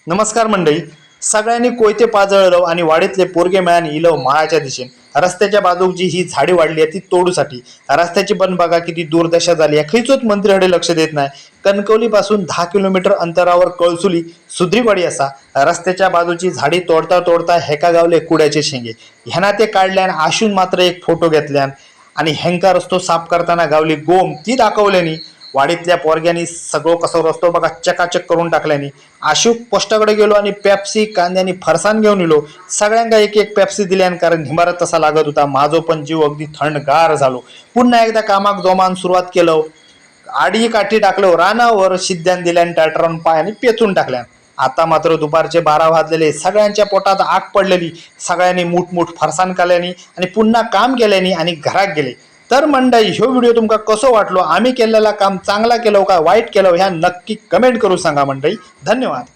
नमस्कार मंडळी. सगळ्यांनी कोयते पाजळलं आणि वाडीतले पोरगे मेळान इलव महाच्या दिशेने. रस्त्याच्या बाजूची ही झाडी वाढली आहे ती तोडूसाठी. रस्त्याची पण बघा किती दुर्दशा झाली आहे. खैचोच मंत्र्याकडे लक्ष देत नाही. कणकवली पासून 10 किलोमीटर अंतरावर कळसुली सुद्रीवाडी असा रस्त्याच्या बाजूची झाडी तोडता तोडता हेका गावले कुड्याचे शेंगे. ह्याना ते काढल्यान आशून मात्र एक फोटो घेतल्यान आणि हेंका रस्तो साफ करताना गावली गोम ती दाखवल्यानी. वाडीतल्या पोरग्यांनी सगळं कसं रस्तो बघा चकाचक करून टाकल्यानी. आशू पोस्टाकडे गेलो आणि पेप्सी कांद्यानी फरसाण घेऊन येलो. सगळ्यांना एक एक पेप्सी दिल्यान कारण हिमारत तसा लागत होता. माझो पण जीव अगदी थंडगार झालो. पुन्हा एकदा कामाक जोमान सुरुवात केलं. आडी काठी टाकलो रानावर शिद्यान दिल्यान ट्रॅक्टरन पाय आणि पेचून टाकल्यान. आता मात्र दुपारचे 12 वाजलेले. सगळ्यांच्या पोटात आग पडलेली. सगळ्यांनी मूठ फरसाण खाल्ल्यानी आणि पुन्हा काम केल्यानी आणि घरात गेले. तर मंडळी, ह्यो व्हिडिओ तुमका कसो वाटलो? आम्ही केलेला काम चांगला केलं का वाईट केलं ह्या नक्की कमेंट करून सांगा मंडळी. धन्यवाद.